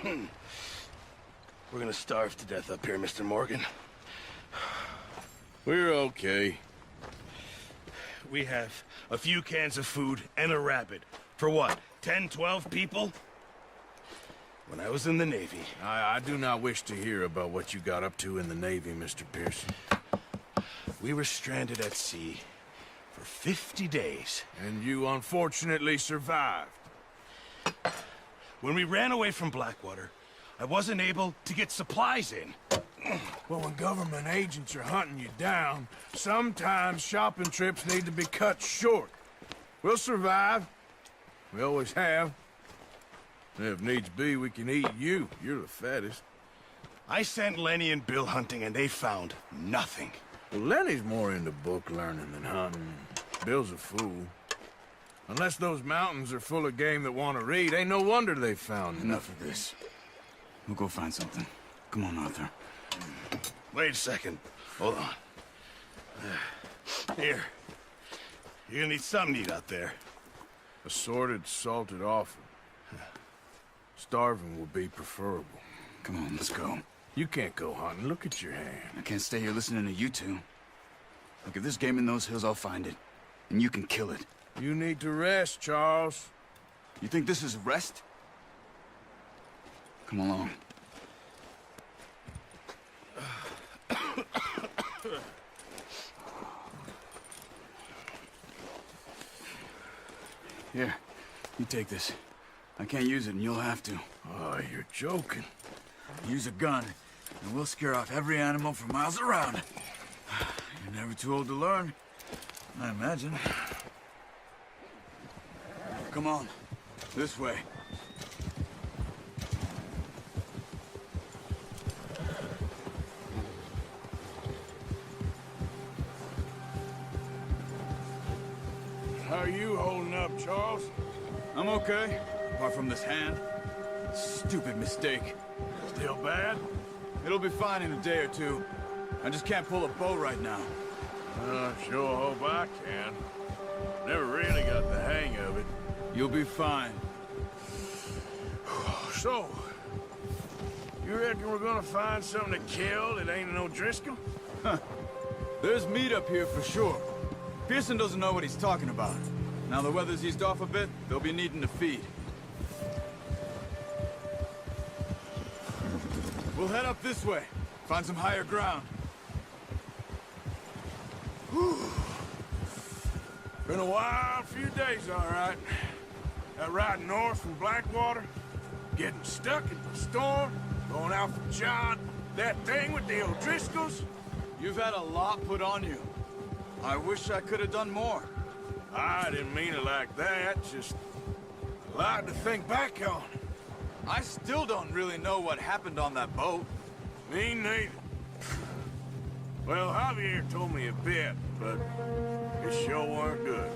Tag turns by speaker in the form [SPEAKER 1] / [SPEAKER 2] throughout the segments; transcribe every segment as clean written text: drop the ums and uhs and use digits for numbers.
[SPEAKER 1] We're gonna starve to death up here, Mr. Morgan.
[SPEAKER 2] We're okay.
[SPEAKER 1] We have a few cans of food and a rabbit. For what, 10, 12 people? When I was in the Navy...
[SPEAKER 2] I do not wish to hear about what you got up to in the Navy, Mr. Pearson.
[SPEAKER 1] We were stranded at sea for 50 days.
[SPEAKER 2] And you unfortunately survived.
[SPEAKER 1] When we ran away from Blackwater, I wasn't able to get supplies in.
[SPEAKER 2] Well, when government agents are hunting you down, sometimes shopping trips need to be cut short. We'll survive. We always have. And if needs be, we can eat you. You're the fattest.
[SPEAKER 1] I sent Lenny and Bill hunting, and they found nothing.
[SPEAKER 2] Well, Lenny's more into book learning than hunting. Bill's a fool. Unless those mountains are full of game that want to read, ain't no wonder they found
[SPEAKER 3] Enough of this. We'll go find something. Come on, Arthur.
[SPEAKER 1] Wait a second. Hold on. Here. You're gonna need something to eat out there.
[SPEAKER 2] Assorted, salted offal. Starving will be preferable.
[SPEAKER 3] Come on, let's go.
[SPEAKER 2] You can't go hunting. Look at your hand.
[SPEAKER 3] I can't stay here listening to you two. Look, if there's game in those hills, I'll find it. And you can kill it.
[SPEAKER 2] You need to rest, Charles.
[SPEAKER 3] You think this is rest? Come along. Here, you take this. I can't use it, and you'll have to.
[SPEAKER 2] Oh, you're joking.
[SPEAKER 3] Use a gun, and we'll scare off every animal for miles around. You're never too old to learn, I imagine. Come on, this way.
[SPEAKER 2] How are you holding up, Charles?
[SPEAKER 3] I'm okay, apart from this hand. Stupid mistake.
[SPEAKER 2] Still bad?
[SPEAKER 3] It'll be fine in a day or two. I just can't pull a bow right now.
[SPEAKER 2] Sure hope I can. Never really got the hang of it.
[SPEAKER 3] You'll be fine.
[SPEAKER 2] So, you reckon we're gonna find something to kill that ain't no Driscoll?
[SPEAKER 3] There's meat up here for sure. Pearson doesn't know what he's talking about. Now the weather's eased off a bit, they'll be needing to feed. We'll head up this way. Find some higher ground.
[SPEAKER 2] Whew. Been a wild few days, all right. That ride north from Blackwater, getting stuck in the storm, going out for John, that thing with the O'Driscolls.
[SPEAKER 3] You've had a lot put on you. I wish I could have done more.
[SPEAKER 2] I didn't mean it like that, just a lot to think back on.
[SPEAKER 3] I still don't really know what happened on that boat.
[SPEAKER 2] Me neither. Well, Javier told me a bit, but it sure weren't good.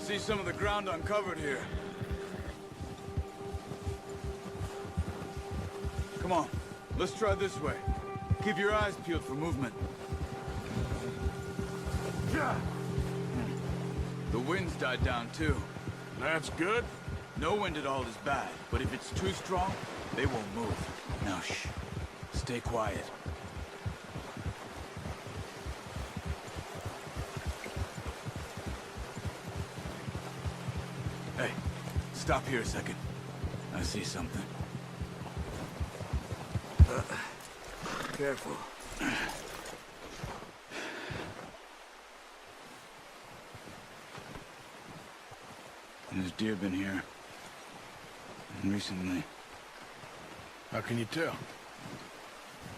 [SPEAKER 3] See some of the ground uncovered here. Come on, let's try this way. Keep your eyes peeled for movement.
[SPEAKER 2] Yeah.
[SPEAKER 3] The wind's died down too.
[SPEAKER 2] That's good.
[SPEAKER 3] No wind at all is bad, but if it's too strong, they won't move. Now shh, stay quiet. Hey, stop here a second. I see something. Careful. There's deer been here. recently.
[SPEAKER 2] How can you tell?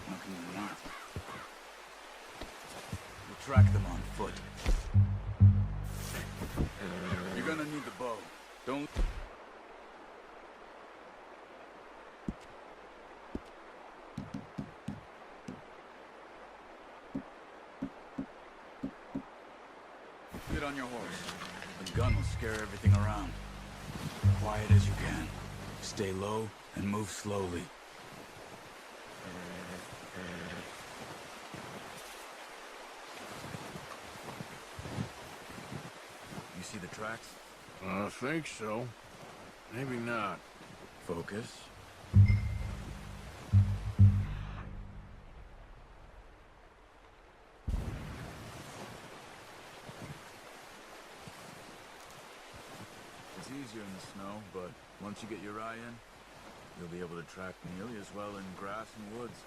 [SPEAKER 3] How can you not? We'll track them on foot. You're gonna need the bow. Don't... Get on your horse. The gun will scare everything around. Quiet as you can. Stay low and move slowly. You see the tracks?
[SPEAKER 2] I think so. Maybe not.
[SPEAKER 3] Focus. It's easier in the snow, but once you get your eye in, you'll be able to track nearly as well in grass and woods.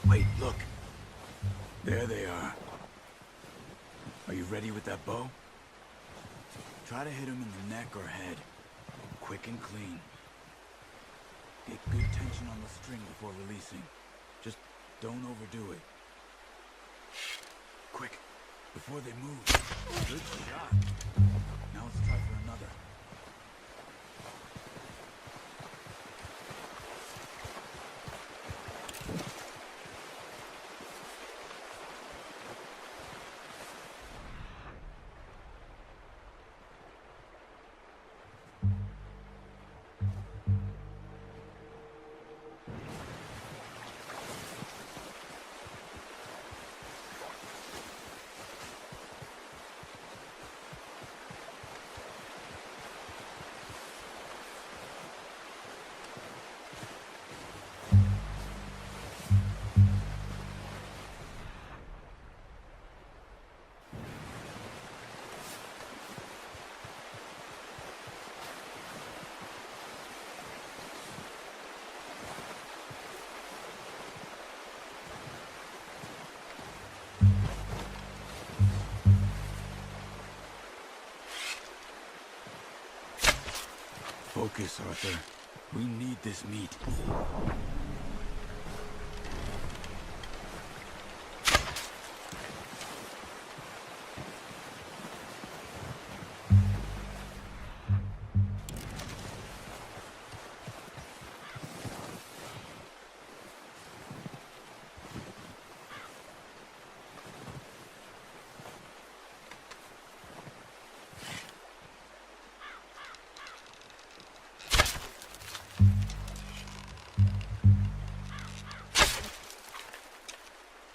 [SPEAKER 3] Wait, look. There they are. Are you ready with that bow? Try to hit him in the neck or head. Quick and clean. Get good tension on the string before releasing. Just don't overdo it. Quick, before they move. Good shot. Now let's try for another. Focus, Arthur. We need this meat.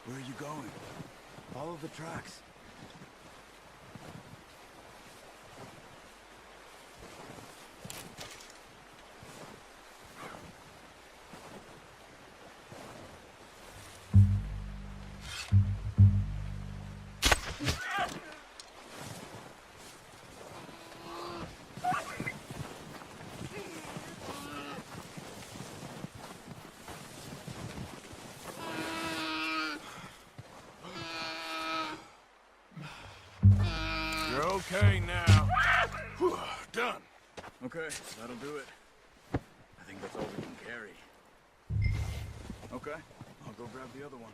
[SPEAKER 3] Where are you going? Follow the tracks.
[SPEAKER 2] You're okay now. Whew, done.
[SPEAKER 3] Okay, that'll do it. I think that's all we can carry. Okay, I'll go grab the other one.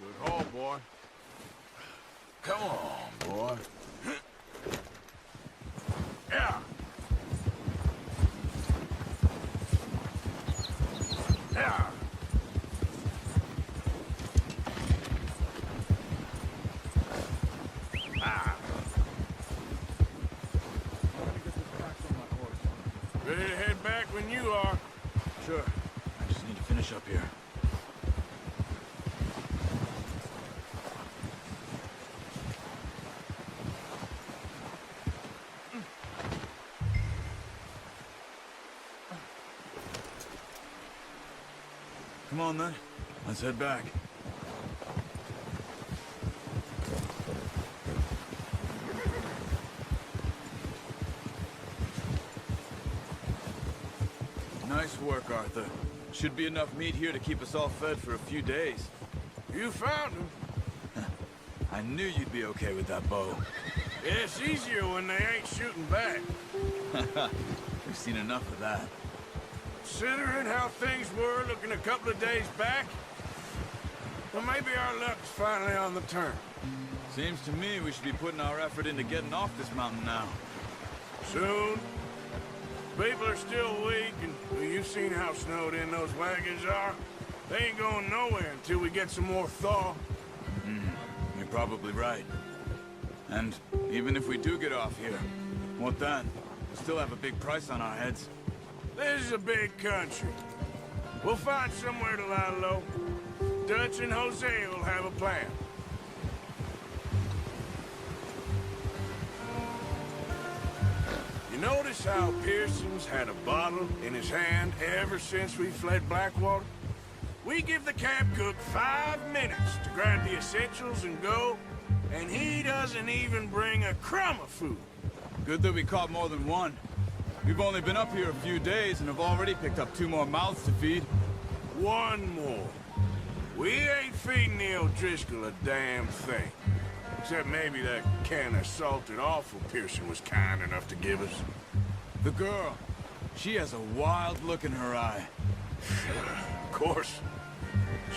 [SPEAKER 2] Good haul, boy. Come on. Ah. Ah. Ready to head back when you are.
[SPEAKER 3] Sure. I just need to finish up here. Come on, then. Let's head back. Nice work, Arthur. Should be enough meat here to keep us all fed for a few days.
[SPEAKER 2] You found him.
[SPEAKER 3] I knew you'd be okay with that bow.
[SPEAKER 2] Yeah, it's easier when they ain't shooting back.
[SPEAKER 3] We've seen enough of that.
[SPEAKER 2] Considering how things were looking a couple of days back, well, maybe our luck's finally on the turn.
[SPEAKER 3] Seems to me we should be putting our effort into getting off this mountain now.
[SPEAKER 2] Soon. People are still weak, and well, you've seen how snowed in those wagons are. They ain't going nowhere until we get some more thaw.
[SPEAKER 3] You're probably right. And even if we do get off here, what then? We still have a big price on our heads.
[SPEAKER 2] This is a big country. We'll find somewhere to lie low. Dutch and Jose will have a plan. You notice how Pearson's had a bottle in his hand ever since we fled Blackwater? We give the camp cook 5 minutes to grab the essentials and go, and he doesn't even bring a crumb of food.
[SPEAKER 3] Good that we caught more than one. We've only been up here a few days and have already picked up 2 more mouths to feed.
[SPEAKER 2] One more. We ain't feeding the O'Driscoll a damn thing. Except maybe that can of salted offal Pearson was kind enough to give us.
[SPEAKER 3] The girl, she has a wild look in her eye.
[SPEAKER 2] Of course.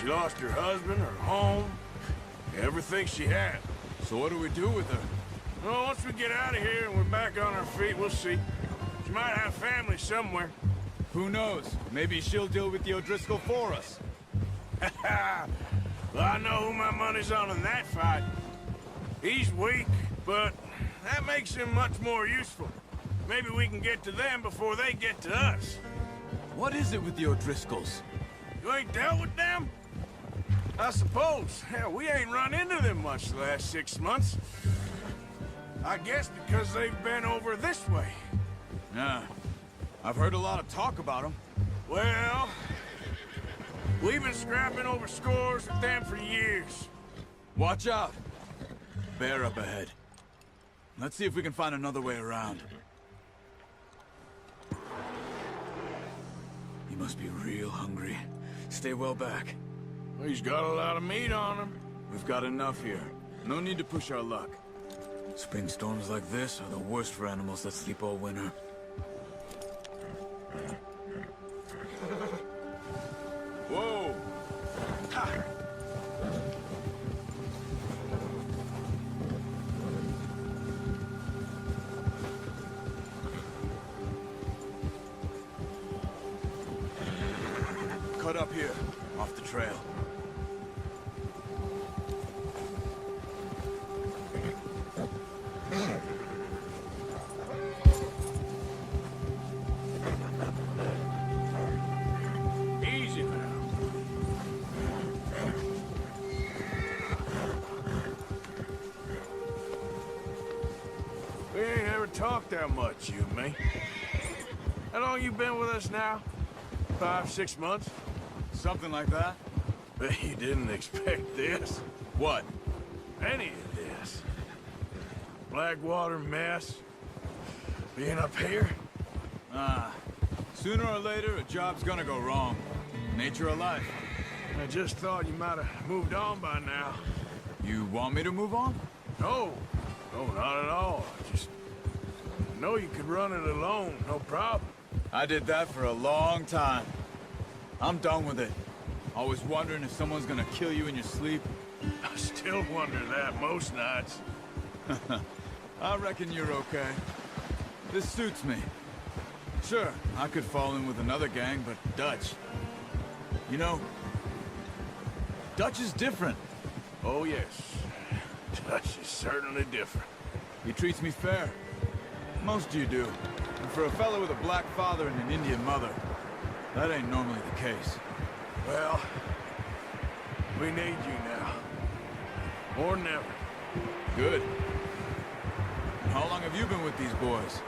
[SPEAKER 2] She lost her husband, her home, everything she had.
[SPEAKER 3] So what do we do with her?
[SPEAKER 2] Well, once we get out of here and we're back on our feet, we'll see. She might have family somewhere.
[SPEAKER 3] Who knows? Maybe she'll deal with the O'Driscoll for us.
[SPEAKER 2] Well, I know who my money's on in that fight. He's weak, but that makes him much more useful. Maybe we can get to them before they get to us.
[SPEAKER 3] What is it with the O'Driscolls?
[SPEAKER 2] You ain't dealt with them? I suppose. Hell, we ain't run into them much the last 6 months. I guess because they've been over this way.
[SPEAKER 3] Yeah. I've heard a lot of talk about them.
[SPEAKER 2] Well, we've been scrapping over scores with them for years.
[SPEAKER 3] Watch out. Bear up ahead. Let's see if we can find another way around. He must be real hungry. Stay well back.
[SPEAKER 2] He's got a lot of meat on him.
[SPEAKER 3] We've got enough here. No need to push our luck. Spring storms like this are the worst for animals that sleep all winter. Whoa! Ha! Cut up here, off the trail.
[SPEAKER 2] Easy now. We ain't ever talked that much, you and me. How long you been with us now? 5, 6 months?
[SPEAKER 3] Something like that?
[SPEAKER 2] Bet you didn't expect this.
[SPEAKER 3] What?
[SPEAKER 2] Any of this. Blackwater mess. Being up here.
[SPEAKER 3] Sooner or later, a job's gonna go wrong. Nature of life.
[SPEAKER 2] I just thought you might have moved on by now.
[SPEAKER 3] You want me to move on?
[SPEAKER 2] No. No, not at all. I know you could run it alone, no problem.
[SPEAKER 3] I did that for a long time. I'm done with it. Always wondering if someone's gonna kill you in your sleep.
[SPEAKER 2] I still wonder that most nights.
[SPEAKER 3] I reckon you're okay. This suits me. Sure, I could fall in with another gang, but Dutch. You know, Dutch is different.
[SPEAKER 2] Oh, yes. Dutch is certainly different.
[SPEAKER 3] He treats me fair. Most of you do. And for a fellow with a black father and an Indian mother, that ain't normally the case.
[SPEAKER 2] Well, we need you now. More than ever.
[SPEAKER 3] Good. And how long have you been with these boys?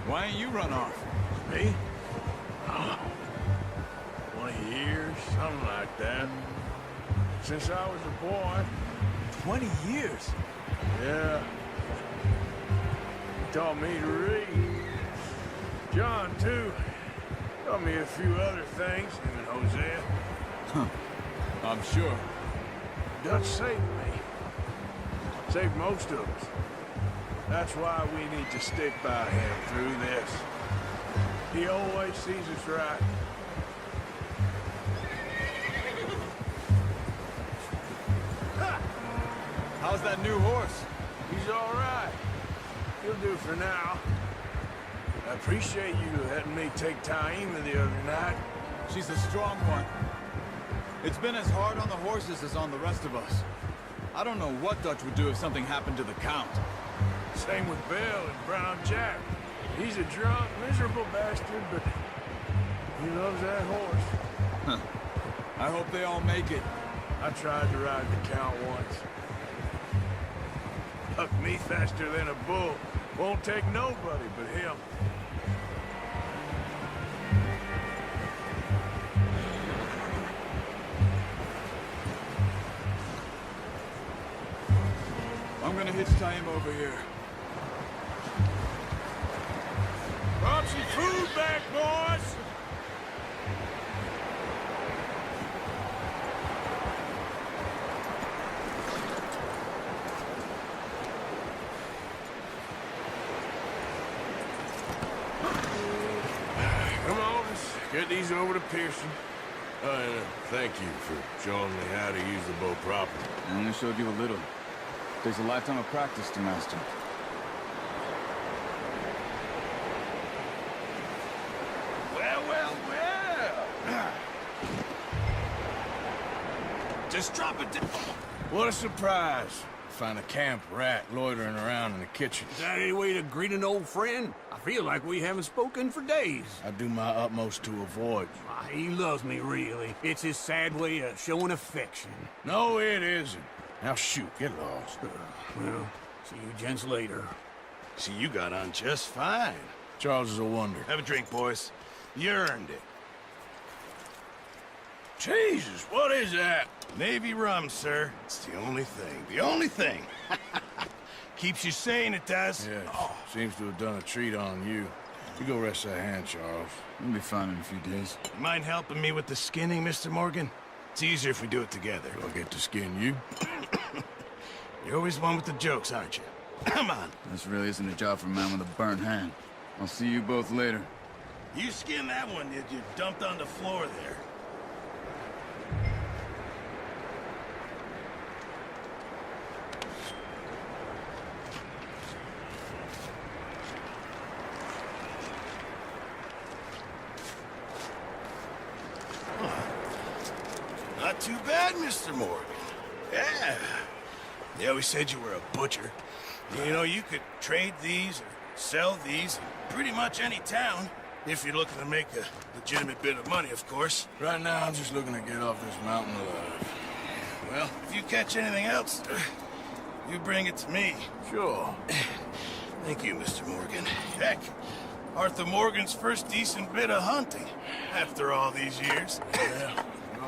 [SPEAKER 3] Why ain't you run off?
[SPEAKER 2] Me? Oh, 20 years, something like that. Since I was a boy.
[SPEAKER 3] 20 years?
[SPEAKER 2] Yeah. He taught me to read. John, too. Taught me a few other things, him and Hosea.
[SPEAKER 3] Huh. I'm sure.
[SPEAKER 2] Dutch saved me. Saved most of us. That's why we need to stick by him through this. He always sees us right.
[SPEAKER 3] How's that new horse?
[SPEAKER 2] He's all right. He'll do for now. I appreciate you letting me take Taima the other night.
[SPEAKER 3] She's a strong one. It's been as hard on the horses as on the rest of us. I don't know what Dutch would do if something happened to the Count.
[SPEAKER 2] Same with Bill and Brown Jack. He's a drunk, miserable bastard, but he loves that horse.
[SPEAKER 3] Huh. I hope they all make it.
[SPEAKER 2] I tried to ride the Count once. Bucked me faster than a bull. Won't take nobody but him.
[SPEAKER 3] I'm gonna hitch Taima over here.
[SPEAKER 2] Brought some food back, boys! Come on, let's get these over to Pearson. Thank you for showing me how to use the bow properly.
[SPEAKER 3] I only showed you a little. There's a lifetime of practice to master.
[SPEAKER 1] Well, well, well. Just drop it down.
[SPEAKER 2] What a surprise. Find a camp rat loitering around in the kitchen.
[SPEAKER 4] Is that any way to greet an old friend? I feel like we haven't spoken for days.
[SPEAKER 2] I do my utmost to avoid you.
[SPEAKER 4] Ah, he loves me, really. It's his sad way of showing affection.
[SPEAKER 2] No, it isn't. Now shoot, get lost.
[SPEAKER 4] Well, see you gents later.
[SPEAKER 1] See, you got on just fine.
[SPEAKER 2] Charles is a wonder.
[SPEAKER 1] Have a drink, boys. You earned it.
[SPEAKER 2] Jesus, what is that?
[SPEAKER 1] Navy rum, sir. It's the only thing. The only thing. Keeps you sane, it does.
[SPEAKER 2] Yes, seems to have done a treat on you. You go rest that hand, Charles.
[SPEAKER 3] We'll be fine in a few days.
[SPEAKER 1] Mind helping me with the skinning, Mr. Morgan? It's easier if we do it together.
[SPEAKER 2] Do I get to skin you?
[SPEAKER 1] You're always one with the jokes, aren't you? Come on.
[SPEAKER 3] This really isn't a job for a man with a burnt hand. I'll see you both later.
[SPEAKER 1] You skinned that one that you dumped on the floor there. Not too bad, Mr. Morgan. Yeah. They always said you were a butcher. You know, you could trade these or sell these in pretty much any town, if you're looking to make a legitimate bit of money, of course.
[SPEAKER 2] Right now, I'm just looking to get off this mountain alive.
[SPEAKER 1] Well, if you catch anything else, you bring it to me.
[SPEAKER 2] Sure.
[SPEAKER 1] Thank you, Mr. Morgan. Heck, Arthur Morgan's first decent bit of hunting, after all these years.
[SPEAKER 2] Yeah.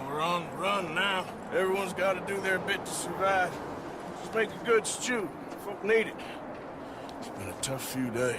[SPEAKER 2] We're on the run now. Everyone's got to do their bit to survive. Just make a good stew. Folk need it. It's been a tough few days.